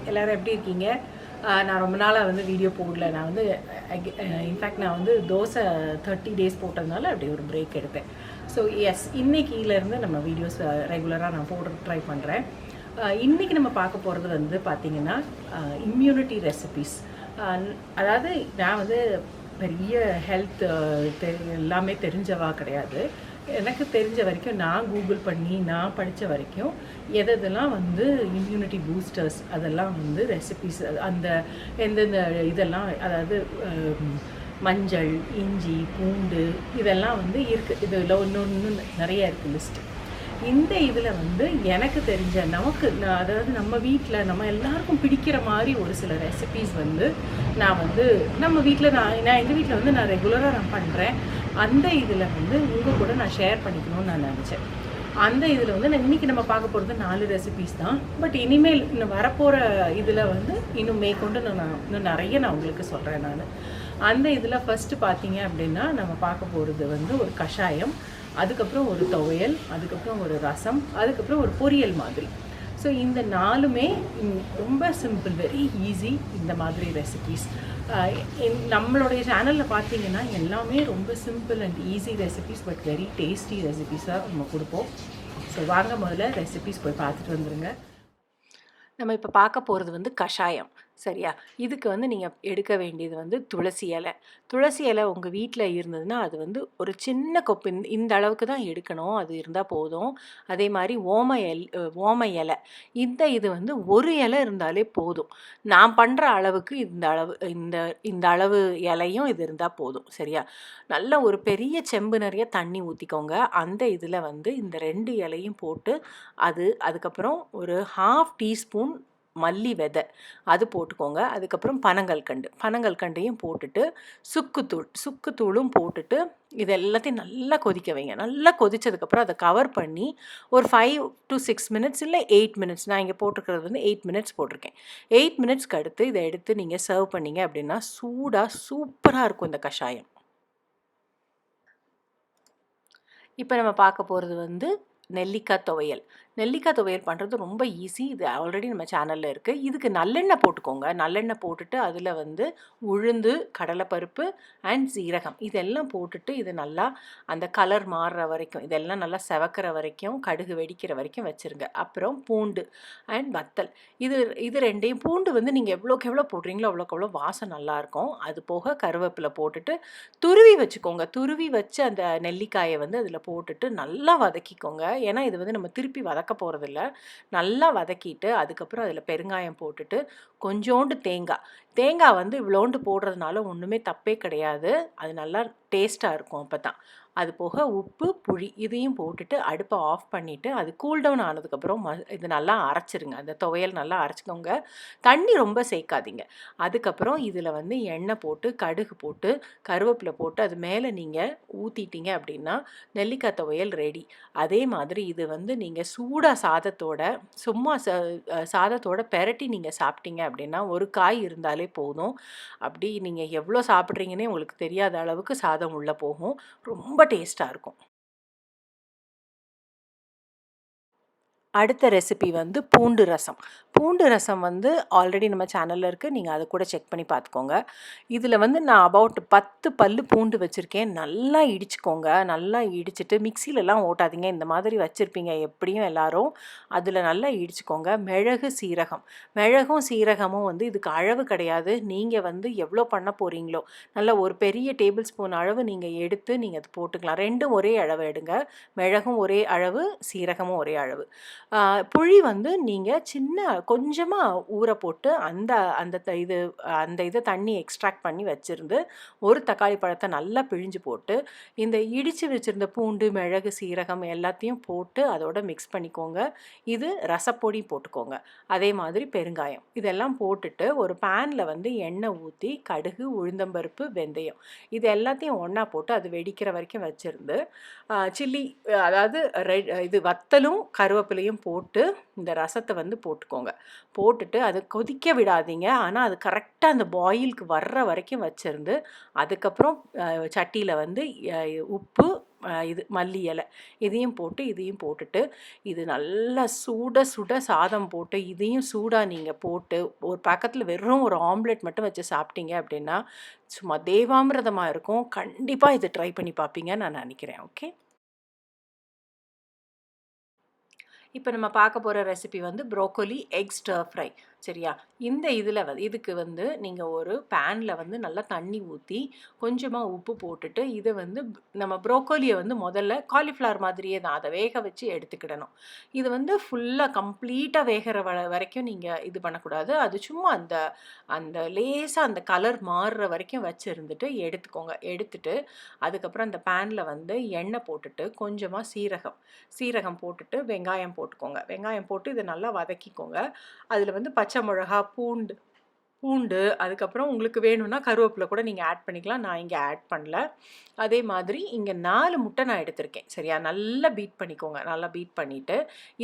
எல்லோரும் எப்படி இருக்கீங்க? நான் ரொம்ப நாளாக வந்து வீடியோ போடல. நான் வந்து இன்ஃபேக்ட் நான் வந்து தோசை 30 டேஸ் போட்டதுனால அப்படி ஒரு பிரேக் எடுத்தேன். ஸோ எஸ், இன்னைக்கிலேருந்து நம்ம வீடியோஸ் ரெகுலராக நான் போட ட்ரை பண்ணுறேன். இன்றைக்கி நம்ம பார்க்க போகிறது வந்து பார்த்திங்கன்னா இம்யூனிட்டி ரெசிபீஸ். அதாவது நான் வந்து பெரிய ஹெல்த் எல்லாமே தெரிஞ்சவா கிடையாது. எனக்கு தெரிஞ்ச வரைக்கும் நான் கூகுள் பண்ணி நான் படித்த வரைக்கும் எதெல்லாம் வந்து இம்யூனிட்டி பூஸ்டர்ஸ் அதெல்லாம் வந்து ரெசிபீஸ் அந்த எந்தெந்த இதெல்லாம், அதாவது மஞ்சள், இஞ்சி, பூண்டு இதெல்லாம் வந்து இருக்குது. இதில் ஒன்று நிறைய இருக்குது லிஸ்ட்டு. இந்த இதில் வந்து எனக்கு தெரிஞ்ச அதாவது நம்ம வீட்டில் நம்ம எல்லாருக்கும் பிடிக்கிற மாதிரி ஒரு சில ரெசிபீஸ் வந்து நான் வந்து நம்ம வீட்டில் நான் எங்கள் வீட்டில் வந்து நான் ரெகுலராக நான் பண்ணுறேன். அந்த இதில் வந்து உங்கள் கூட நான் ஷேர் பண்ணிக்கணும்னு நான் நினச்சேன். அந்த இதில் வந்து இன்றைக்கி நம்ம பார்க்க போகிறது 4 ரெசிபீஸ் தான். பட் இனிமேல் இன்னும் வரப்போகிற இதில் வந்து இன்னும் மேற்கொண்டு இன்னும் நிறைய நான் உங்களுக்கு சொல்கிறேன். நான் அந்த இதில் ஃபஸ்ட்டு பார்த்தீங்க அப்படின்னா நம்ம பார்க்க போகிறது வந்து ஒரு கஷாயம், அதுக்கப்புறம் ஒரு துவையல், அதுக்கப்புறம் ஒரு ரசம், அதுக்கப்புறம் ஒரு பொரியல் மாதிரி. ஸோ இந்த 4மே ரொம்ப சிம்பிள், வெரி ஈஸி. இந்த மாதிரி ரெசிபீஸ் நம்மளுடைய சேனலில் பார்த்தீங்கன்னா எல்லாமே ரொம்ப simple and easy recipes, but very tasty ரெசிபீஸாக நம்ம கொடுப்போம். ஸோ வாங்க முதல்ல ரெசிபீஸ் போய் பார்த்துட்டு வந்துடுங்க. நம்ம இப்போ பார்க்க போகிறது வந்து கஷாயம், சரியா? இதுக்கு வந்து நீங்கள் எடுக்க வேண்டியது வந்து துளசி இலை. துளசி இலை உங்கள் வீட்டில் இருந்ததுன்னா அது வந்து ஒரு சின்ன கொப்பு இந்த அளவுக்கு தான் எடுக்கணும், அது இருந்தால் போதும். அதே மாதிரி ஓம இலை, இது வந்து ஒரு இலை இருந்தாலே போதும். நான் பண்ணுற அளவுக்கு இந்த அளவு இலையும் இது இருந்தால் போதும், சரியா? நல்ல ஒரு பெரிய செம்பு நிறைய தண்ணி ஊற்றிக்கோங்க. அந்த இதில் வந்து இந்த 2 இலையும் போட்டு அதுக்கப்புறம் ஒரு 1/2 டீஸ்பூன் மல்லி விதை அது போட்டுக்கோங்க. அதுக்கப்புறம் பனங்கல்கண்டையும் போட்டுட்டு சுக்குத்தூளும் போட்டுட்டு இது எல்லாத்தையும் நல்லா கொதிக்க வைங்க. நல்லா கொதித்ததுக்கப்புறம் அதை கவர் பண்ணி ஒரு 5 to 6 மினிட்ஸ் இல்லை 8 மினிட்ஸ், நான் இங்கே போட்டிருக்கிறது வந்து 8 மினிட்ஸ் போட்டிருக்கேன். 8 மினிட்ஸ்க்கு அடுத்து இதை எடுத்து நீங்கள் சர்வ் பண்ணிங்க அப்படின்னா சூப்பராக இருக்கும் இந்த கஷாயம். இப்போ நம்ம பார்க்க போகிறது வந்து நெல்லிக்காய் துவையல். நெல்லிக்காய் துவையல் பண்ணுறது ரொம்ப ஈஸி. இது ஆல்ரெடி நம்ம சேனலில் இருக்குது. இதுக்கு நல்லெண்ணெய் போட்டுக்கோங்க. நல்லெண்ணெய் போட்டுட்டு அதில் வந்து உளுந்து, கடலைப்பருப்பு அண்ட் சீரகம் இதெல்லாம் போட்டுட்டு இது நல்லா அந்த கலர் மாறுற வரைக்கும், இதெல்லாம் நல்லா செவக்கிற வரைக்கும், கடுகு வெடிக்கிற வரைக்கும் வச்சுருங்க. அப்புறம் பூண்டு அண்ட் வத்தல், இது ரெண்டையும், பூண்டு வந்து நீங்கள் எவ்வளோக்கு எவ்வளோ போடுறீங்களோ அவ்வளோக்கு எவ்வளோ வாசம் நல்லாயிருக்கும். அது போக கருவேப்பிலை போட்டுட்டு துருவி வச்சுக்கோங்க. துருவி வச்சு அந்த நெல்லிக்காயை வந்து அதில் போட்டுட்டு நல்லா வதக்கிக்கோங்க. ஏன்னா இது வந்து நம்ம திருப்பி வதக்க போகிறதில்ல. நல்லா வதக்கிட்டு அதுக்கப்புறம் அதில் பெருங்காயம் போட்டுட்டு கொஞ்சோண்டு தேங்காய் வந்து இவ்வளோண்டு போடுறதுனால ஒன்றுமே தப்பே கிடையாது. அது நல்லா டேஸ்ட்டாக இருக்கும். அப்போ தான் அது போக உப்பு, புளி இதையும் போட்டுட்டு அடுப்பை ஆஃப் பண்ணிவிட்டு அது கூல்டவுன் ஆனதுக்கப்புறம் இது நல்லா அரைச்சிருங்க. அந்த துவையல் நல்லா அரைச்சிக்கோங்க. தண்ணி ரொம்ப சேர்க்காதீங்க. அதுக்கப்புறம் இதில் வந்து எண்ணெய் போட்டு, கடுகு போட்டு, கருவேப்பிலை போட்டு அது மேலே நீங்கள் ஊற்றிட்டீங்க அப்படின்னா நெல்லிக்காய் துவையல் ரெடி. அதே மாதிரி இது வந்து நீங்கள் சூடாக சாதத்தோட பெரட்டி நீங்கள் சாப்பிட்டீங்க அப்படின்னா ஒரு காய் இருந்தாலே போதும். அப்படி நீங்கள் எவ்வளோ சாப்பிட்றீங்கன்னே உங்களுக்கு தெரியாத அளவுக்கு சாதம் உள்ளே போகும். ரொம்ப டேஸ்ட்டாக இருக்கும். அடுத்த ரெசிபி வந்து பூண்டு ரசம். பூண்டு ரசம் வந்து ஆல்ரெடி நம்ம சேனலில் இருக்குது, நீங்கள் அதை கூட செக் பண்ணி பார்த்துக்கோங்க. இதில் வந்து நான் அபவுட் 10 பல்லு பூண்டு வச்சுருக்கேன். நல்லா இடிச்சுக்கோங்க. நல்லா இடிச்சிட்டு மிக்சிலெலாம் ஓட்டாதீங்க, இந்த மாதிரி வச்சுருப்பீங்க எப்படியும் எல்லோரும். அதில் நல்லா இடிச்சுக்கோங்க. மிளகும் சீரகமும் வந்து இதுக்கு அளவு கிடையாது. நீங்கள் வந்து எவ்வளோ பண்ண போகிறீங்களோ, நல்ல ஒரு பெரிய டேபிள் ஸ்பூன் அளவு நீங்கள் எடுத்து நீங்கள் அது போட்டுக்கலாம். 2ம் ஒரே அளவு எடுங்க. மிளகும் ஒரே அளவு, சீரகமும் ஒரே அளவு. புளி வந்து நீங்கள் கொஞ்சமாக ஊற போட்டு அந்த இதை தண்ணி எக்ஸ்ட்ராக்ட் பண்ணி வச்சுருந்து ஒரு தக்காளி பழத்தை நல்லா பிழிஞ்சு போட்டு இந்த இடித்து வச்சுருந்த பூண்டு, மிளகு, சீரகம் எல்லாத்தையும் போட்டு அதோட மிக்ஸ் பண்ணிக்கோங்க. இது ரசப்பொடி போட்டுக்கோங்க. அதே மாதிரி பெருங்காயம் இதெல்லாம் போட்டுட்டு ஒரு பேனில் வந்து எண்ணெய் ஊற்றி கடுகு, உளுந்தம்பருப்பு, வெந்தயம் இது எல்லாத்தையும் ஒன்றா போட்டு அது வெடிக்கிற வரைக்கும் வச்சுருந்து சில்லி, அதாவது இது வத்தலும் கருவேப்பிலையும் போட்டு இந்த ரசத்தை வந்து போட்டுக்கோங்க. போட்டுட்டு அதை கொதிக்க விடாதீங்க. ஆனால் அது கரெக்டாக அந்த பாயிலுக்கு வர்ற வரைக்கும் வச்சுருந்து அதுக்கப்புறம் சட்டியில் வந்து உப்பு, இது மல்லி இலை இதையும் போட்டு இதையும் போட்டுட்டு இது நல்லா சுட சுட சாதம் போட்டு இதையும் சூடாக நீங்கள் போட்டு ஒரு பக்கத்தில் வெறும் ஒரு ஆம்லெட் மட்டும் வச்சு சாப்பிட்டீங்க அப்படின்னா சும்மா தேவாமிரதமாக இருக்கும். கண்டிப்பாக இது ட்ரை பண்ணி பார்ப்பீங்கன்னு நான் நினைக்கிறேன். ஓகே, இப்போ நம்ம பார்க்க போகிற ரெசிபி வந்து ப்ரோக்கோலி எக் ஸ்டர் ஃப்ரை. சரியா? இந்த இதில் இதுக்கு வந்து நீங்கள் ஒரு பேனில் வந்து நல்லா தண்ணி ஊற்றி கொஞ்சமாக உப்பு போட்டுட்டு இதை வந்து நம்ம ப்ரோக்கோலியை வந்து முதல்ல காலிஃப்ளவர் மாதிரியே தான் அதை வேக வச்சு எடுத்துக்கிடணும். இது வந்து ஃபுல்லாக கம்ப்ளீட்டாக வேகிற வரைக்கும் நீங்கள் இது பண்ணக்கூடாது. அது சும்மா அந்த அந்த லேசாக அந்த கலர் மாறுற வரைக்கும் வச்சுருந்துட்டு எடுத்துக்கோங்க. எடுத்துட்டு அதுக்கப்புறம் அந்த பேனில் வந்து எண்ணெய் போட்டுட்டு கொஞ்சமாக சீரகம் போட்டுட்டு வெங்காயம் போட்டுக்கோங்க. வெங்காயம் போட்டு இதை நல்லா வதக்கிக்கோங்க. அதில் வந்து பச்சை மிளகா, பூண்டு அதுக்கப்புறம் உங்களுக்கு வேணும்னா கருவேப்பிலை கூட நீங்கள் ஆட் பண்ணிக்கலாம். நான் இங்கே ஆட் பண்ணல. அதே மாதிரி இங்கே 4 முட்டை நான் எடுத்திருக்கேன். சரியா? நல்லா பீட் பண்ணிக்கோங்க. நல்லா பீட் பண்ணிவிட்டு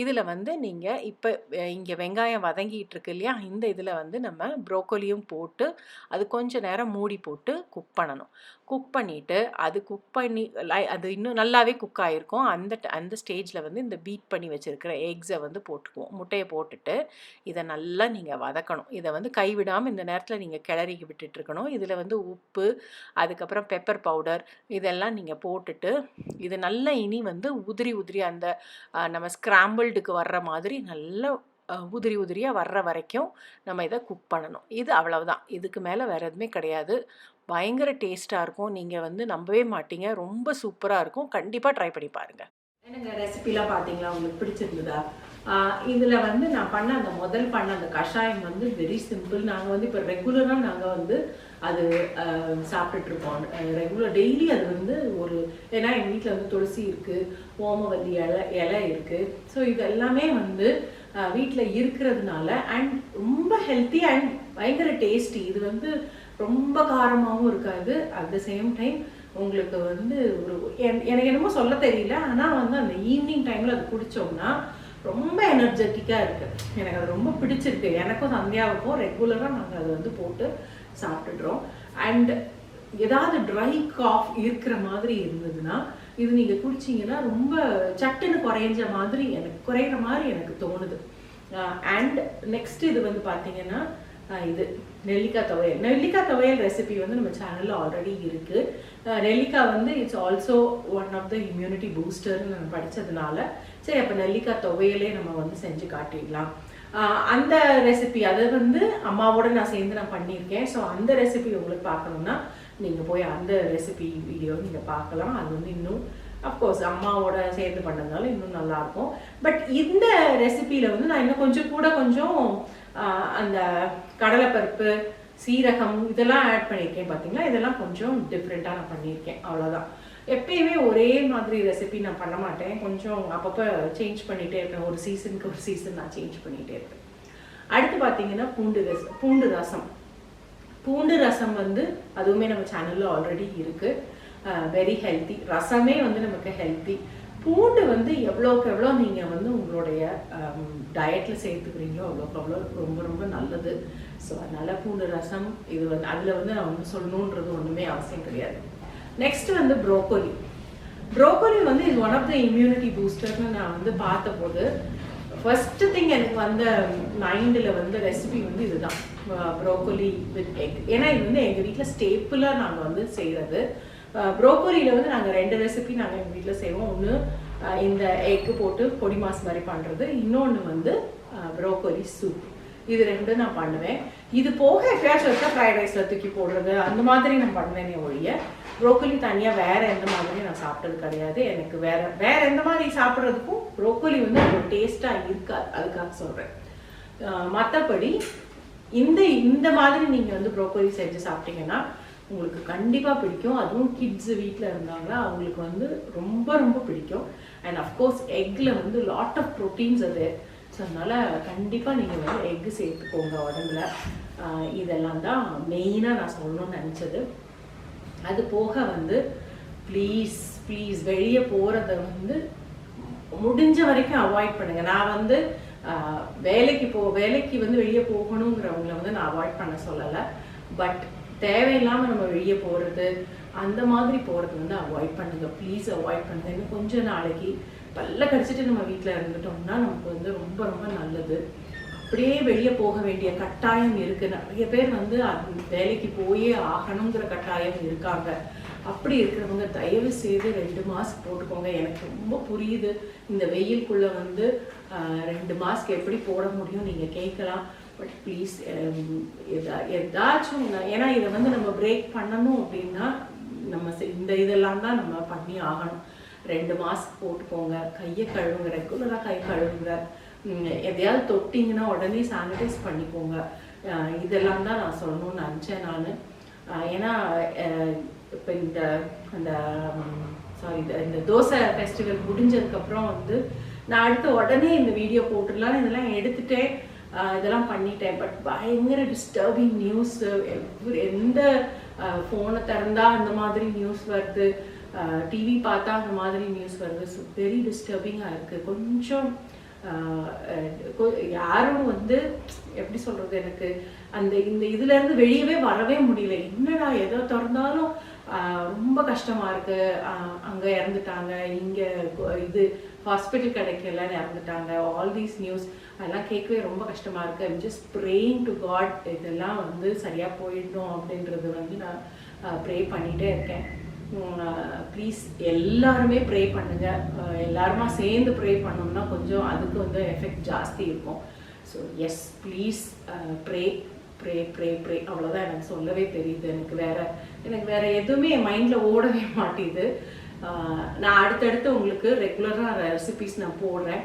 இதில் வந்து நீங்கள் இப்போ இங்கே வெங்காயம் வதங்கிட்டு இருக்கு இல்லையா, இந்த இதில் வந்து நம்ம ப்ரோக்கோலியும் போட்டு அது கொஞ்சம் நேரம் மூடி போட்டு குக் பண்ணணும். குக் பண்ணிவிட்டு அது குக் பண்ணி அது இன்னும் நல்லாவே குக் ஆகிருக்கும். அந்த ஸ்டேஜில் வந்து இந்த பீட் பண்ணி வச்சுருக்கிற எக்ஸை வந்து போட்டுக்குவோம். முட்டையை போட்டுட்டு இதை நல்லா நீங்கள் வதக்கணும். இதை வந்து கைவிடாமல் இந்த நேரத்தில் நீங்கள் கிளறி விட்டுட்டுருக்கணும். இதில் வந்து உப்பு அதுக்கப்புறம் பெப்பர் பவுடர் இதெல்லாம் நீங்கள் போட்டுட்டு இது நல்லா இனி வந்து உதிரி அந்த நம்ம ஸ்க்ராம்பிள்டுக்கு வர்ற மாதிரி நல்லா உதிரியாக வர்ற வரைக்கும் நம்ம இதை குக் பண்ணணும். இது அவ்வளவுதான். இதுக்கு மேலே வேறு எதுவுமே கிடையாது. பயங்கர டேஸ்ட்டாக இருக்கும். நீங்கள் வந்து நம்பவே மாட்டீங்க. ரொம்ப சூப்பராக இருக்கும். கண்டிப்பாக ட்ரை பண்ணி பாருங்கள். என்னங்க ரெசிபிலாம் பார்த்தீங்களா? உங்களுக்கு பிடிச்சிருந்ததா? இதில் வந்து நான் முதல் பண்ண அந்த கஷாயம் வந்து வெரி சிம்பிள். நாங்கள் வந்து இப்போ ரெகுலராக நாங்கள் வந்து அது சாப்பிட்டுட்ருக்கோம். டெய்லி அது வந்து ஏன்னா எங்கள் வீட்டில் வந்து துளசி இருக்குது, ஓமவல்லி இலை இருக்குது. ஸோ இது எல்லாமே வந்து வீட்டில் இருக்கிறதுனால அண்ட் ரொம்ப ஹெல்த்தி அண்ட் பயங்கர டேஸ்டி. இது வந்து ரொம்ப காரமாகவும் இருக்காது. அட் த சேம் டைம் உங்களுக்கு வந்து எனக்கு என்னமோ சொல்ல தெரியல, ஆனால் வந்து அந்த ஈவினிங் டைமில் அது குடித்தோம்னா ரொம்ப எனர்ஜெட்டிக்காக இருக்குது. எனக்கு அது ரொம்ப பிடிச்சிருக்கு. எனக்கும் சந்தியாவுக்கும் ரெகுலராக நாங்கள் அதை வந்து போட்டு சாப்பிட்டுடுறோம். அண்ட் ஏதாவது ட்ரை காஃப் இருக்கிற மாதிரி இருந்ததுன்னா இது நீங்கள் குடிச்சிங்கன்னா ரொம்ப சட்டுன்னு குறையிற மாதிரி எனக்கு தோணுது. அண்ட் நெக்ஸ்ட் இது வந்து பார்த்தீங்கன்னா இது நெல்லிக்காய் துவையல் ரெசிபி வந்து நம்ம சேனலில் ஆல்ரெடி இருக்குது. நெல்லிக்காய் வந்து it's also one of the immunity பூஸ்டர்னு நம்ம படித்ததுனால சரி அப்போ நெல்லிக்காய் துவையலே நம்ம வந்து செஞ்சு காட்டிடலாம். அந்த ரெசிபி அதை வந்து அம்மாவோட நான் சேர்ந்து பண்ணியிருக்கேன். ஸோ அந்த ரெசிபி உங்களுக்கு பார்க்கணுன்னா நீங்கள் போய் அந்த ரெசிபி வீடியோ நீங்கள் பார்க்கலாம். அது வந்து இன்னும் அஃப்கோர்ஸ் அம்மாவோட சேர்ந்து பண்ணதுனால இன்னும் நல்லாயிருக்கும். பட் இந்த ரெசிபியில் வந்து நான் இன்னும் கொஞ்சம் அந்த கடலைப்பருப்பு, சீரகம் இதெல்லாம் ஆட் பண்ணியிருக்கேன். பார்த்தீங்களா? இதெல்லாம் கொஞ்சம் டிஃப்ரெண்ட்டாக நான் பண்ணியிருக்கேன். அவ்வளோதான். எப்பயுமே ஒரே மாதிரி ரெசிபி நான் பண்ண மாட்டேன். கொஞ்சம் அப்பப்போ சேஞ்ச் பண்ணிகிட்டே இருப்பேன். ஒரு சீசன் நான் சேஞ்ச் பண்ணிகிட்டே இருப்பேன். அடுத்து பார்த்தீங்கன்னா பூண்டு ரசம். பூண்டு ரசம் வந்து அதுவுமே நம்ம சேனலில் ஆல்ரெடி இருக்குது. Very healthy. ரசமே வந்து நமக்கு ஹெல்த்தி. பூண்டு வந்து எவ்வளோக்கு எவ்வளோ நீங்கள் வந்து உங்களுடைய டயட்டில் சேர்த்துக்கிறீங்களோ அவ்வளோக்கு அவ்வளோ ரொம்ப ரொம்ப நல்லது. ஸோ அதனால் பூண்டு ரசம் இது வந்து அதில் வந்து நான் வந்து சொல்லணுன்றது ஒன்றுமே அவசியம் கிடையாது. நெக்ஸ்ட் வந்து ப்ரோக்கோலி வந்து இது ஒன் ஆஃப் த இம்யூனிட்டி பூஸ்டர்னு நான் வந்து பார்த்தபோது ஃபர்ஸ்ட் திங் எனக்கு வந்த மைண்டில் வந்து ரெசிபி வந்து இதுதான், ப்ரோக்கோலி வித் எக். ஏன்னா இது வந்து எங்கள் வீட்டில் ஸ்டேப்பிளாக நாங்கள் வந்து செய்கிறது. ப்ரோக்கோலியில் வந்து நாங்கள் 2 ரெசிபி நாங்கள் எங்கள் வீட்டில் செய்வோம். ஒன்று இந்த எக்கு போட்டு பொடி மாஸ் மாதிரி பண்ணுறது, இன்னொன்று வந்து ப்ரோக்கோலி சூப். இது 2 நான் பண்ணுவேன். இது போக எப்பயாச்சும் வச்சா ஃப்ரைட் ரைஸில் தூக்கி போடுறது அந்த மாதிரி நான் பண்ணுவேனே ஒழிய ப்ரோக்கோலி தனியாக வேறு எந்த மாதிரி நான் சாப்பிட்டது கிடையாது. எனக்கு வேறு எந்த மாதிரி சாப்பிட்றதுக்கும் ப்ரோக்கோலி வந்து ஒரு டேஸ்ட்டாக இருக்காது, அதுக்காக சொல்கிறேன். மற்றபடி இந்த மாதிரி நீங்கள் வந்து ப்ரோக்கோலி செஞ்சு சாப்பிட்டீங்கன்னா உங்களுக்கு கண்டிப்பாக பிடிக்கும். அதுவும் கிட்ஸ் வீட்டில் இருந்தாங்கன்னா அவங்களுக்கு வந்து ரொம்ப ரொம்ப பிடிக்கும். அண்ட் அஃப்கோர்ஸ் எக்கில் வந்து லாட் ஆஃப் ப்ரோட்டீன்ஸ் அது. ஸோ அதனால் கண்டிப்பாக நீங்கள் வந்து எக்கு சேர்த்துக்கோங்க உடம்புல. இதெல்லாம் தான் மெயினாக நான் சொல்லணும்னு நினச்சது. அது போக வந்து ப்ளீஸ் வெளியே போகிறத வந்து முடிஞ்ச வரைக்கும் அவாய்ட் பண்ணுங்கள். நான் வந்து வேலைக்கு வந்து வெளியே போகணுங்கிறவங்கள வந்து நான் அவாய்ட் பண்ண சொல்லலை. பட் தேவையில்லாமல் நம்ம வெளியே போகிறது அந்த மாதிரி போகிறது வந்து அவாய்ட் பண்ணுங்க, ப்ளீஸ் அவாய்ட் பண்ணுங்க. இன்னும் கொஞ்சம் நாளைக்கு பல்ல கடிச்சிட்டு நம்ம வீட்டில் இருந்துட்டோம்னா நமக்கு வந்து ரொம்ப ரொம்ப நல்லது. அப்படியே வெளியே போக வேண்டிய கட்டாயம் இருக்குது. நிறைய பேர் வந்து வேலைக்கு போயே ஆகணுங்கிற கட்டாயம் இருக்காங்க. அப்படி இருக்கிறவங்க தயவு செய்து 2 மாஸ்க் போட்டுக்கோங்க. எனக்கு ரொம்ப புரியுது, இந்த வெயிலுக்குள்ளே வந்து 2 மாஸ்க் எப்படி போட முடியும் நீங்கள் கேட்கலாம். பட் ப்ளீஸ் ஏதாச்சும், ஏன்னா இதை வந்து நம்ம பிரேக் பண்ணணும் அப்படின்னா நம்ம இந்த இதெல்லாம் தான் நம்ம பண்ணி ஆகணும். 2 மாஸ்க் போட்டுக்கோங்க, கையை கழுவுங்க, ரெகுலராக கை கழுவுங்க, எதையாவது தொட்டிங்கன்னா உடனே சானிடைஸ் பண்ணிக்கோங்க. இதெல்லாம் தான் நான் சொல்லணும்னு நினச்சேன் நான். ஏன்னா இப்போ இந்த தோசை ஃபெஸ்டிவல் முடிஞ்சதுக்கப்புறம் வந்து நான் அடுத்து உடனே இந்த வீடியோ போட்டுடலாம் இதெல்லாம் எடுத்துட்டேன், இதெல்லாம் பண்ணிட்டேன். பட் பயங்கர டிஸ்டர்பிங் நியூஸ், எந்த ஃபோனை திறந்தா அந்த மாதிரி நியூஸ் வருது, டிவி பார்த்தா அந்த மாதிரி நியூஸ் வருது. ஸோ வெரி டிஸ்டர்பிங்காக இருக்குது. கொஞ்சம் யாரும் வந்து எப்படி சொல்கிறது, எனக்கு இந்த இதுலேருந்து வெளியவே வரவே முடியல. என்னடா எதோ திறந்தாலும் ரொம்ப கஷ்டமாக இருக்குது, அங்கே இறந்துட்டாங்க, இங்கே இது ஹாஸ்பிட்டல் கிடைக்கல இறந்துட்டாங்க, ஆல் தீஸ் நியூஸ் அதெல்லாம் கேட்கவே ரொம்ப கஷ்டமாக இருக்குது. I'm just praying to God இதெல்லாம் வந்து சரியாக போயிடணும் அப்படின்றது வந்து நான் ப்ரே பண்ணிகிட்டே இருக்கேன். ப்ளீஸ் எல்லாருமே ப்ரே பண்ணுங்க. எல்லாருமா சேர்ந்து ப்ரே பண்ணோம்னா கொஞ்சம் அதுக்கு வந்து எஃபெக்ட் ஜாஸ்தி இருக்கும். So yes please pray pray pray pray அவ்வளோதான் எனக்கு சொல்லவே தெரியுது. எனக்கு வேற எதுவுமே என் மைண்டில் ஓடவே மாட்டேது. நான் அடுத்தடுத்து உங்களுக்கு ரெகுலராக ரெசிபீஸ் நான் போடுறேன்.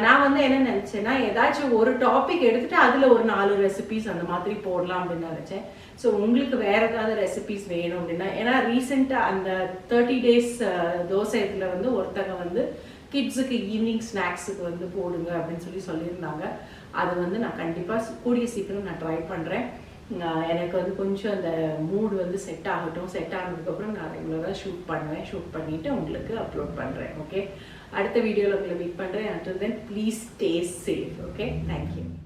நான் வந்து என்ன நினச்சேன்னா, ஏதாச்சும் ஒரு டாபிக் எடுத்துகிட்டு அதில் ஒரு 4 ரெசிபீஸ் அந்த மாதிரி போடலாம் அப்படின்னு நினச்சேன். ஸோ உங்களுக்கு வேறு ஏதாவது ரெசிபீஸ் வேணும் அப்படின்னா, ஏன்னா ரீசெண்டாக அந்த 30 days தோசை இதில் வந்து ஒருத்தங்க வந்து கிட்ஸுக்கு ஈவினிங் ஸ்நாக்ஸுக்கு வந்து போடுங்க அப்படின்னு சொல்லியிருந்தாங்க. அது வந்து நான் கண்டிப்பாக கூடிய சீக்கிரம் நான் ட்ரை பண்ணுறேன். எனக்கு வந்து கொஞ்சம் அந்த மூடு வந்து செட் ஆகட்டும். செட் ஆனதுக்கப்புறம் நான் ரெகுலராக ஷூட் பண்ணுவேன். ஷூட் பண்ணிவிட்டு உங்களுக்கு அப்லோட் பண்ணுறேன். ஓகே, அடுத்த வீடியோவில் உங்களை மீட் பண்ணுறேன். until then please stay safe. Okay, thank you.